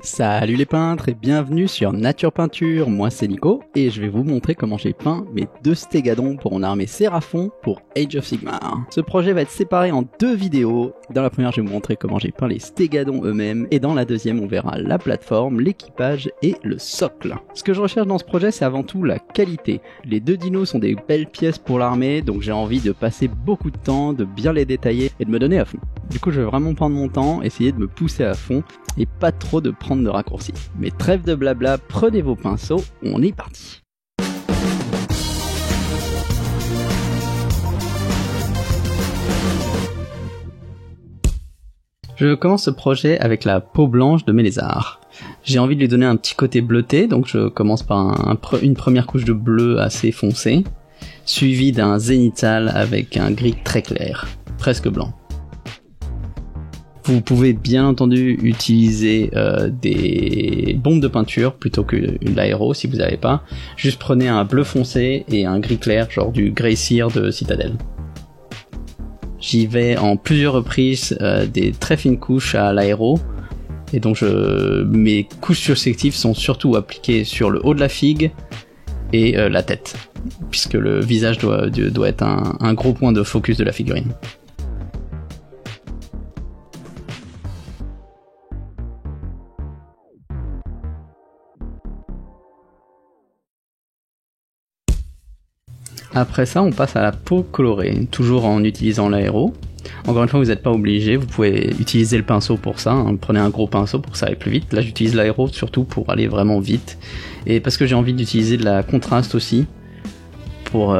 Salut les peintres et bienvenue sur Nature Peinture, moi c'est Nico et je vais vous montrer comment j'ai peint mes deux stégadons pour mon armée Séraphon pour Age of Sigmar. Ce projet va être séparé en deux vidéos. Dans la première je vais vous montrer comment j'ai peint les stégadons eux-mêmes et dans la deuxième on verra la plateforme, l'équipage et le socle. Ce que je recherche dans ce projet c'est avant tout la qualité. Les deux dinos sont des belles pièces pour l'armée donc j'ai envie de passer beaucoup de temps, de bien les détailler et de me donner à fond. Du coup je vais vraiment prendre mon temps, essayer de me pousser à fond et pas trop de prendre de raccourcis. Mais trêve de blabla, prenez vos pinceaux, on est parti. Je commence ce projet avec la peau blanche de mes lézards. J'ai envie de lui donner un petit côté bleuté, donc je commence par une première couche de bleu assez foncé, suivi d'un zénithal avec un gris très clair, presque blanc. Vous pouvez bien entendu utiliser des bombes de peinture plutôt que l'aéro si vous n'avez pas. Juste prenez un bleu foncé et un gris clair, genre du Grey Seer de Citadel. J'y vais en plusieurs reprises des très fines couches à l'aéro. Et donc mes couches successives sont surtout appliquées sur le haut de la figue et la tête. Puisque le visage doit être un gros point de focus de la figurine. Après ça, on passe à la peau colorée, toujours en utilisant l'aéro. Encore une fois, vous n'êtes pas obligé, vous pouvez utiliser le pinceau pour ça, hein. Prenez un gros pinceau pour que ça aille plus vite. Là, j'utilise l'aéro surtout pour aller vraiment vite. Et parce que j'ai envie d'utiliser de la contraste aussi, pour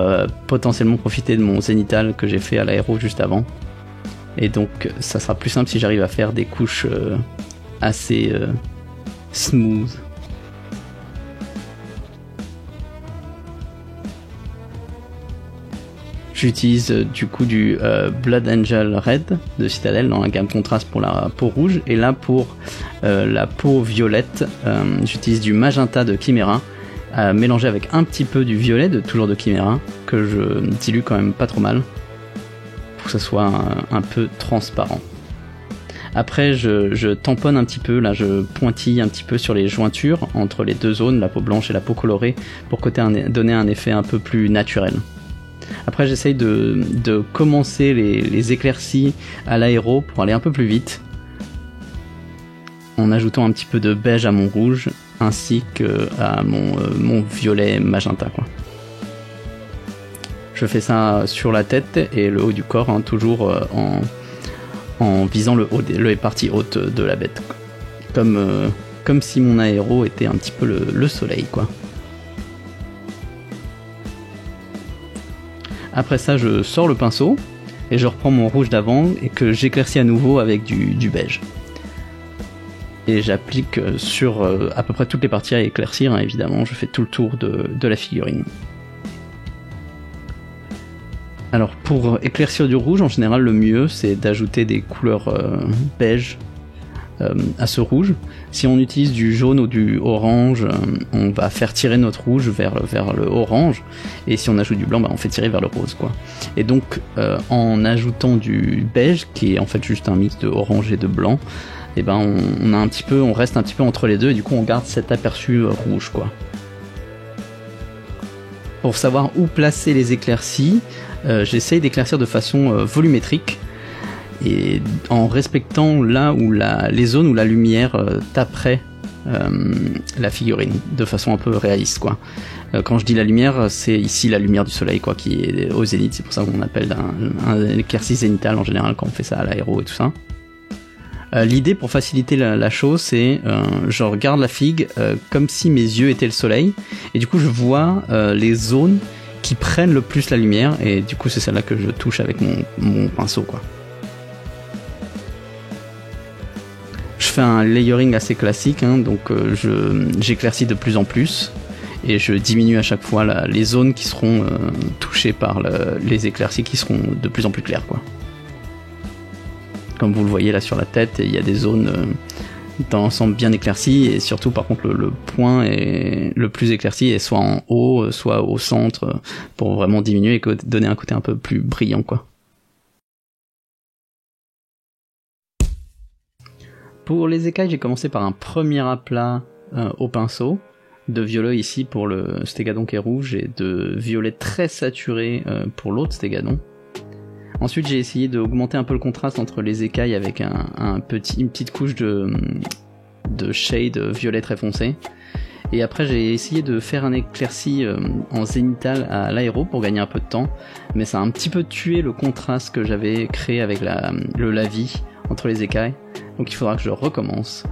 potentiellement profiter de mon zénithal que j'ai fait à l'aéro juste avant. Et donc, ça sera plus simple si j'arrive à faire des couches assez smooth. J'utilise du coup du Blood Angel Red de Citadel dans la gamme contraste pour la peau rouge, et là pour la peau violette j'utilise du magenta de Chimera mélangé avec un petit peu du violet toujours de Chimera que je dilue quand même pas trop mal pour que ça soit un peu transparent. Après je tamponne un petit peu, là je pointille un petit peu sur les jointures entre les deux zones, la peau blanche et la peau colorée, pour donner un effet un peu plus naturel. Après j'essaye de commencer les éclaircies à l'aéro pour aller un peu plus vite, en ajoutant un petit peu de beige à mon rouge ainsi que à mon violet magenta quoi. Je fais ça sur la tête et le haut du corps, hein, toujours en visant les parties hautes de la bête, comme si mon aéro était un petit peu le soleil quoi. Après ça, je sors le pinceau et je reprends mon rouge d'avant et que j'éclaircis à nouveau avec du beige. Et j'applique sur à peu près toutes les parties à éclaircir, hein, évidemment, je fais tout le tour de la figurine. Alors pour éclaircir du rouge, en général le mieux c'est d'ajouter des couleurs beige à ce rouge. Si on utilise du jaune ou du orange, on va faire tirer notre rouge vers le orange, et si on ajoute du blanc, on fait tirer vers le rose quoi. Et donc en ajoutant du beige, qui est en fait juste un mix de orange et de blanc, et on reste un petit peu entre les deux, et du coup on garde cet aperçu rouge quoi. Pour savoir où placer les éclaircies, j'essaye d'éclaircir de façon volumétrique, et en respectant là où les zones où la lumière taperait la figurine, de façon un peu réaliste quoi. Quand je dis la lumière, c'est ici la lumière du soleil quoi, qui est au zénith, c'est pour ça qu'on appelle un éclaircie zénithal en général quand on fait ça à l'aéro et tout ça. L'idée pour faciliter la chose, c'est je regarde la figue comme si mes yeux étaient le soleil, et du coup je vois les zones qui prennent le plus la lumière, et du coup c'est celle-là que je touche avec mon pinceau quoi. Je fais un layering assez classique, hein, donc j'éclaircis de plus en plus et je diminue à chaque fois les zones qui seront touchées par les éclaircies qui seront de plus en plus claires quoi. Comme vous le voyez là sur la tête, il y a des zones dans l'ensemble bien éclaircies, et surtout par contre le point est le plus éclairci, et soit en haut, soit au centre, pour vraiment diminuer et donner un côté un peu plus brillant quoi. Pour les écailles, j'ai commencé par un premier aplat au pinceau, de violet ici pour le stégadon qui est rouge et de violet très saturé pour l'autre stégadon. Ensuite j'ai essayé d'augmenter un peu le contraste entre les écailles avec une petite couche de shade violet très foncé. Et après j'ai essayé de faire un éclairci en zénithal à l'aéro pour gagner un peu de temps, mais ça a un petit peu tué le contraste que j'avais créé avec le lavis entre les écailles, donc il faudra que je recommence.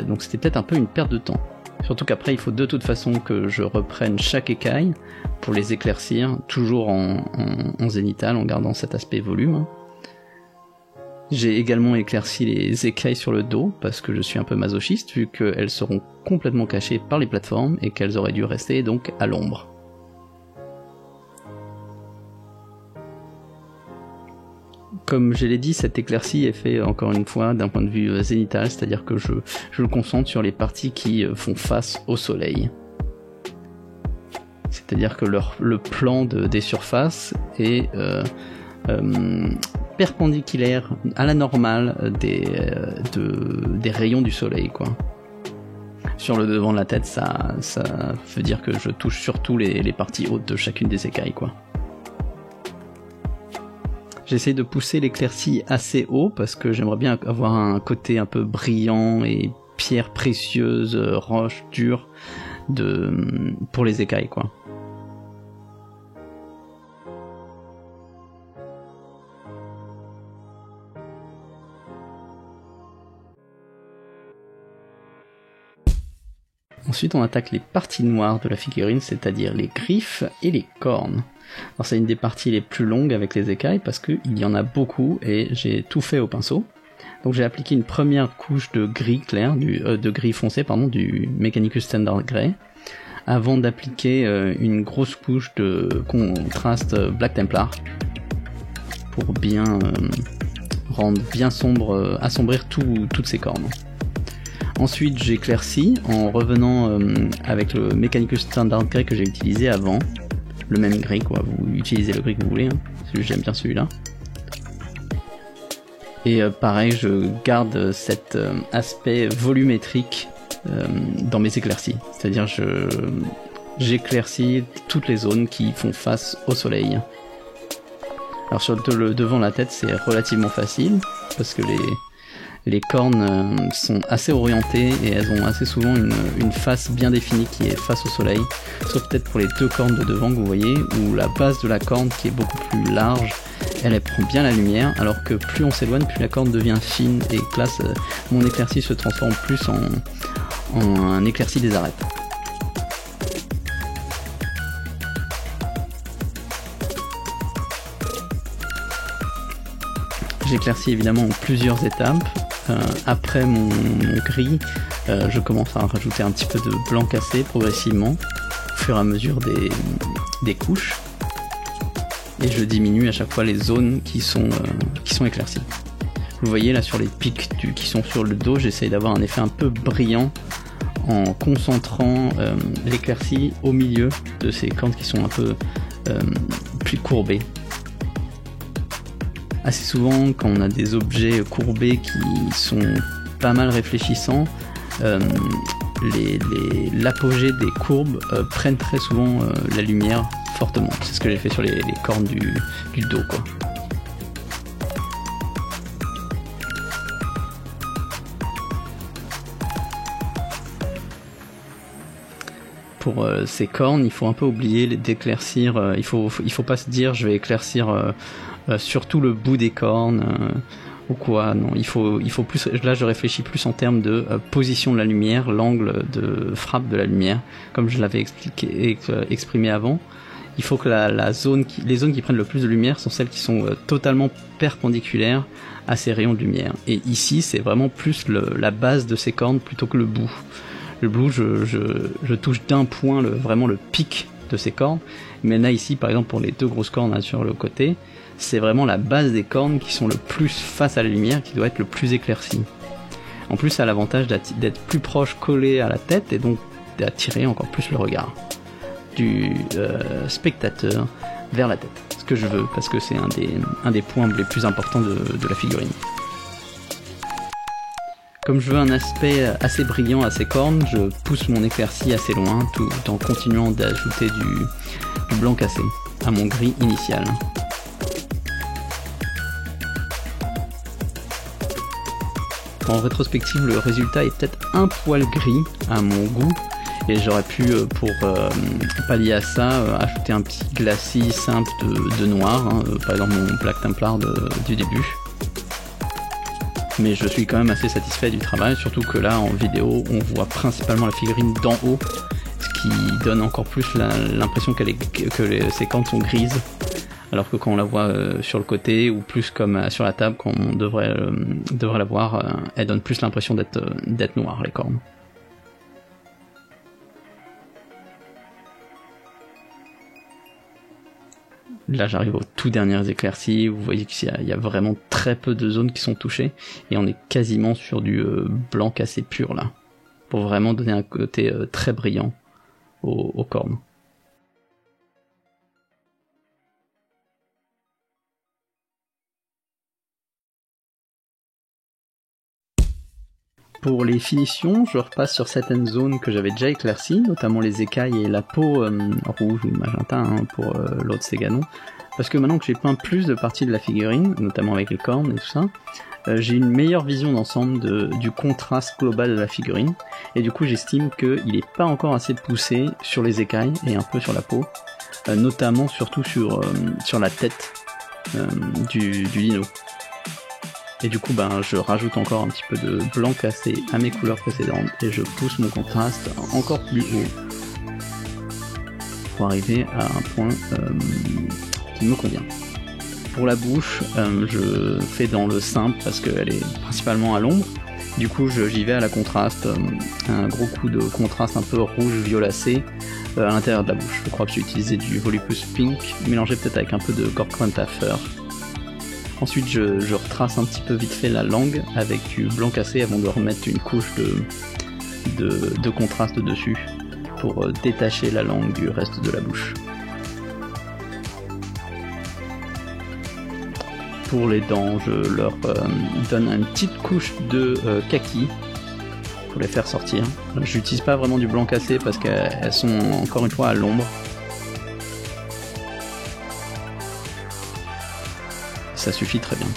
Donc c'était peut-être un peu une perte de temps. Surtout qu'après il faut de toute façon que je reprenne chaque écaille pour les éclaircir, toujours en zénithal en gardant cet aspect volume. J'ai également éclairci les écailles sur le dos parce que je suis un peu masochiste vu qu'elles seront complètement cachées par les plateformes et qu'elles auraient dû rester donc à l'ombre. Comme je l'ai dit, cet éclairci est fait encore une fois d'un point de vue zénithal, c'est-à-dire que je le concentre sur les parties qui font face au soleil. C'est-à-dire que le plan des surfaces est perpendiculaire à la normale des rayons du soleil, quoi. Sur le devant de la tête, ça veut dire que je touche surtout les parties hautes de chacune des écailles, quoi. J'essaie de pousser l'éclaircie assez haut parce que j'aimerais bien avoir un côté un peu brillant et pierre précieuse, roche dure pour les écailles, quoi. Ensuite, on attaque les parties noires de la figurine, c'est-à-dire les griffes et les cornes. Alors c'est une des parties les plus longues avec les écailles parce qu'il y en a beaucoup et j'ai tout fait au pinceau. Donc j'ai appliqué une première couche de gris clair, de gris foncé pardon, du Mechanicus Standard Grey, avant d'appliquer une grosse couche de contraste Black Templar pour bien rendre bien sombre, assombrir toutes ces cornes. Ensuite j'éclaircis en revenant avec le Mechanicus Standard Grey que j'ai utilisé avant. Le même gris, quoi, vous utilisez le gris que vous voulez, hein. J'aime bien celui-là. Et pareil, je garde cet aspect volumétrique dans mes éclaircies. C'est-à-dire j'éclaircis toutes les zones qui font face au soleil. Alors sur le devant de la tête, c'est relativement facile, parce que les cornes sont assez orientées et elles ont assez souvent une face bien définie qui est face au soleil, sauf peut-être pour les deux cornes de devant que vous voyez, où la base de la corne qui est beaucoup plus large, elle prend bien la lumière, alors que plus on s'éloigne, plus la corne devient fine et classe, mon éclairci se transforme plus en un éclairci des arêtes. J'éclaircis évidemment en plusieurs étapes. Après mon gris, je commence à rajouter un petit peu de blanc cassé progressivement, au fur et à mesure des couches, et je diminue à chaque fois les zones qui sont éclaircies. Vous voyez là sur les pics qui sont sur le dos, j'essaye d'avoir un effet un peu brillant en concentrant l'éclaircie au milieu de ces cornes qui sont un peu plus courbées. Assez souvent, quand on a des objets courbés qui sont pas mal réfléchissants, l'apogée des courbes prennent très souvent la lumière fortement. C'est ce que j'ai fait sur les cornes du dos, quoi. Pour ces cornes, il faut un peu oublier d'éclaircir. Il faut pas se dire je vais éclaircir surtout le bout des cornes ou quoi. Non, il faut plus. Là, je réfléchis plus en termes de position de la lumière, l'angle de frappe de la lumière, comme je l'avais exprimé avant. Il faut que les zones qui prennent le plus de lumière sont celles qui sont totalement perpendiculaires à ces rayons de lumière. Et ici, c'est vraiment plus la base de ces cornes plutôt que le bout. Le bout, je touche d'un point vraiment le pic de ces cornes. Mais là, ici, par exemple, pour les deux grosses cornes là, sur le côté, c'est vraiment la base des cornes qui sont le plus face à la lumière, qui doit être le plus éclaircie. En plus, ça a l'avantage d'être plus proche, collé à la tête, et donc d'attirer encore plus le regard du spectateur vers la tête. Ce que je veux, parce que c'est un des points les plus importants de la figurine. Comme je veux un aspect assez brillant à ces cornes, je pousse mon éclaircie assez loin tout en continuant d'ajouter du blanc cassé à mon gris initial. En rétrospective, le résultat est peut-être un poil gris à mon goût, et j'aurais pu, pour pallier à ça, ajouter un petit glacis simple de noir, hein, par exemple mon Black Templar du début. Mais je suis quand même assez satisfait du travail, surtout que là en vidéo on voit principalement la figurine d'en haut, ce qui donne encore plus l'impression que ses cornes sont grises, alors que quand on la voit sur le côté ou plus comme sur la table quand on devrait la voir, elle donne plus l'impression d'être noire les cornes. Là j'arrive aux tout dernières éclaircies, vous voyez qu'il y a vraiment très peu de zones qui sont touchées, et on est quasiment sur du blanc cassé pur là, pour vraiment donner un côté très brillant aux cornes. Pour les finitions, je repasse sur certaines zones que j'avais déjà éclaircies, notamment les écailles et la peau rouge ou magenta pour l'autre Seganon, parce que maintenant que j'ai peint plus de parties de la figurine, notamment avec les cornes et tout ça, j'ai une meilleure vision d'ensemble du contraste global de la figurine, et du coup j'estime qu'il n'est pas encore assez poussé sur les écailles et un peu sur la peau, notamment surtout sur la tête du dino. Et du coup je rajoute encore un petit peu de blanc cassé à mes couleurs précédentes et je pousse mon contraste encore plus haut pour arriver à un point qui me convient. Pour la bouche, je fais dans le simple parce qu'elle est principalement à l'ombre. Du coup j'y vais à la contraste, un gros coup de contraste un peu rouge violacé à l'intérieur de la bouche. Je crois que j'ai utilisé du Volupus Pink mélangé peut-être avec un peu de Gorkrantaffer. Ensuite je retrace un petit peu vite fait la langue avec du blanc cassé avant de remettre une couche de contraste dessus pour détacher la langue du reste de la bouche. Pour les dents, je leur donne une petite couche de kaki pour les faire sortir. J'utilise pas vraiment du blanc cassé parce qu'elles sont encore une fois à l'ombre. Ça suffit très bien.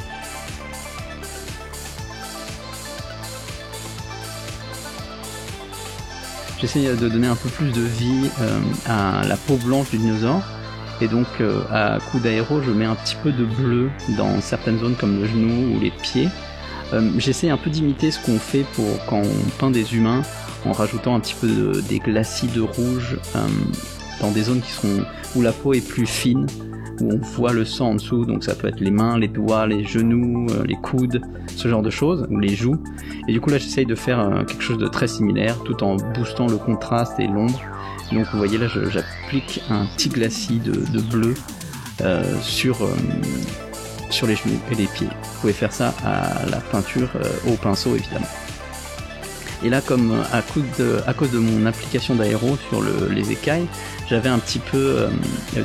J'essaye de donner un peu plus de vie à la peau blanche du dinosaure, et donc à coup d'aéro je mets un petit peu de bleu dans certaines zones comme le genou ou les pieds. J'essaie un peu d'imiter ce qu'on fait pour quand on peint des humains en rajoutant un petit peu des glacis de rouge dans des zones où la peau est plus fine, où on voit le sang en dessous, donc ça peut être les mains, les doigts, les genoux, les coudes, ce genre de choses, ou les joues. Et du coup là j'essaye de faire quelque chose de très similaire, tout en boostant le contraste et l'ombre. Donc vous voyez là j'applique un petit glacis de bleu sur les genoux et les pieds. Vous pouvez faire ça à la peinture au pinceau évidemment. Et là, comme à cause de mon application d'aéro sur les écailles, j'avais un petit peu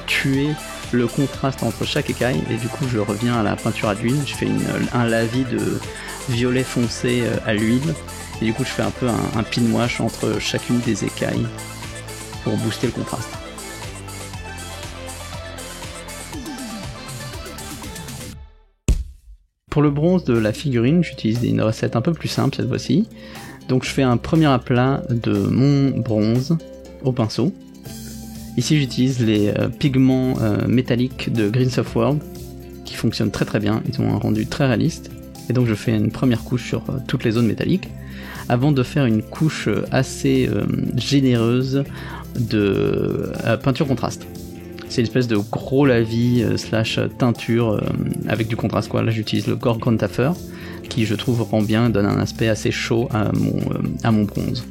tué le contraste entre chaque écaille, et du coup je reviens à la peinture à l'huile. Je fais un lavis de violet foncé à l'huile, et du coup je fais un peu un pin wash entre chacune des écailles pour booster le contraste. Pour le bronze de la figurine, j'utilise une recette un peu plus simple cette fois-ci. Donc je fais un premier aplat de mon bronze au pinceau. Ici j'utilise les pigments métalliques de Greensoft World qui fonctionnent très très bien, ils ont un rendu très réaliste. Et donc je fais une première couche sur toutes les zones métalliques avant de faire une couche assez généreuse de peinture contraste. C'est une espèce de gros lavis slash teinture avec du contraste quoi. Là j'utilise le Gorkrantaffer qui je trouve rend bien, donne un aspect assez chaud à mon bronze.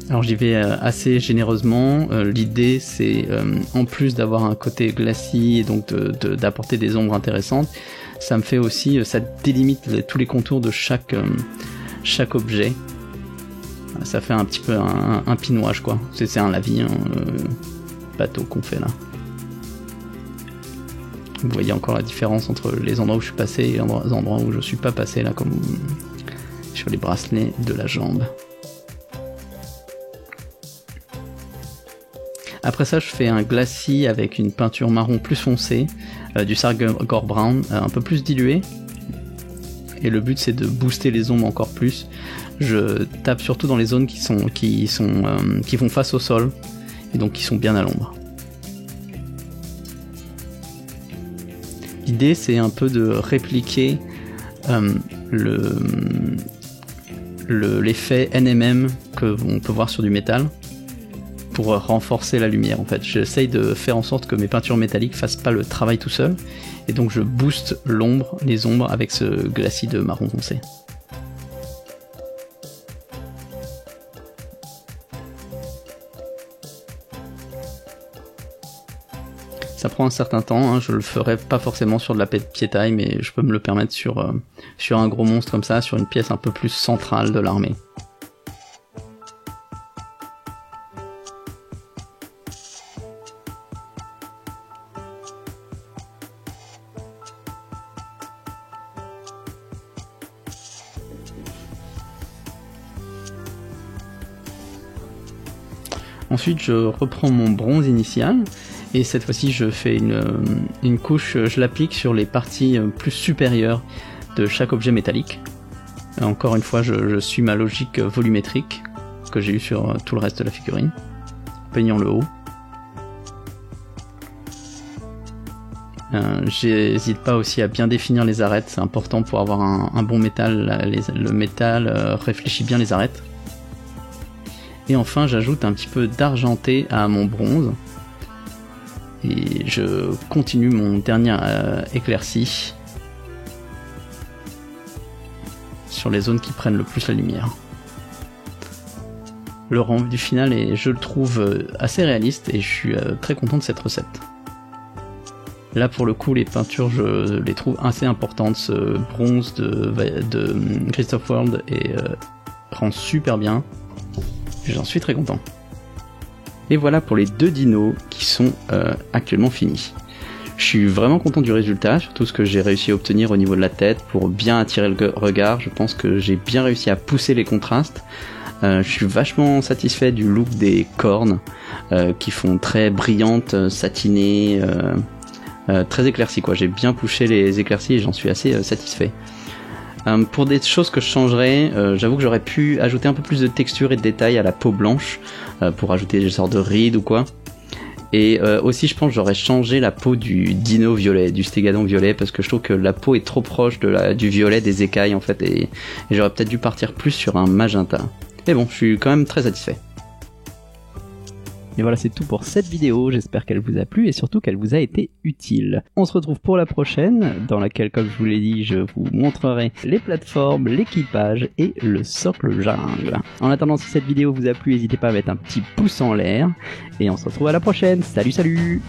Alors j'y vais assez généreusement, l'idée c'est en plus d'avoir un côté glacis et donc d'apporter des ombres intéressantes, ça me fait aussi, ça délimite tous les contours de chaque objet. Ça fait un petit peu un pinouage quoi, c'est un lavis, bateau qu'on fait là. Vous voyez encore la différence entre les endroits où je suis passé et les endroits où je suis pas passé là, comme sur les bracelets de la jambe. Après ça, je fais un glacis avec une peinture marron plus foncée, du Sargor Brown, un peu plus dilué. Et le but c'est de booster les ombres encore plus. Je tape surtout dans les zones qui font face au sol et donc qui sont bien à l'ombre. L'idée c'est un peu de répliquer l'effet NMM que on peut voir sur du métal pour renforcer la lumière. En fait, j'essaye de faire en sorte que mes peintures métalliques fassent pas le travail tout seul, et donc je booste les ombres avec ce glacis de marron foncé. Ça prend un certain temps, hein, je le ferai pas forcément sur de la papier taille, mais je peux me le permettre sur un gros monstre comme ça, sur une pièce un peu plus centrale de l'armée. Ensuite je reprends mon bronze initial et cette fois-ci je fais une couche, je l'applique sur les parties plus supérieures de chaque objet métallique. Encore une fois je suis ma logique volumétrique que j'ai eu sur tout le reste de la figurine, peignant le haut. J'hésite pas aussi à bien définir les arêtes, c'est important pour avoir un bon métal, le métal réfléchit bien les arêtes. Et enfin j'ajoute un petit peu d'argenté à mon bronze et je continue mon dernier éclairci sur les zones qui prennent le plus la lumière. Le rendu final est, je le trouve, assez réaliste et je suis très content de cette recette. Là pour le coup les peintures je les trouve assez importantes, ce bronze de Christophe World rend super bien. J'en suis très content. Et voilà pour les deux dinos qui sont actuellement finis. Je suis vraiment content du résultat, surtout ce que j'ai réussi à obtenir au niveau de la tête pour bien attirer le regard. Je pense que j'ai bien réussi à pousser les contrastes. Je suis vachement satisfait du look des cornes qui font très brillantes, satinées, très éclaircies quoi. J'ai bien poussé les éclaircies et j'en suis assez satisfait. Pour des choses que je changerais, j'avoue que j'aurais pu ajouter un peu plus de texture et de détails à la peau blanche pour ajouter des sortes de rides ou quoi. Et aussi je pense que j'aurais changé la peau du dino violet, du stégadon violet, parce que je trouve que la peau est trop proche du violet des écailles en fait, et j'aurais peut-être dû partir plus sur un magenta. Mais bon, je suis quand même très satisfait. Et voilà, c'est tout pour cette vidéo, j'espère qu'elle vous a plu et surtout qu'elle vous a été utile. On se retrouve pour la prochaine, dans laquelle, comme je vous l'ai dit, je vous montrerai les plateformes, l'équipage et le socle jungle. En attendant, si cette vidéo vous a plu, n'hésitez pas à mettre un petit pouce en l'air, et on se retrouve à la prochaine. Salut, salut!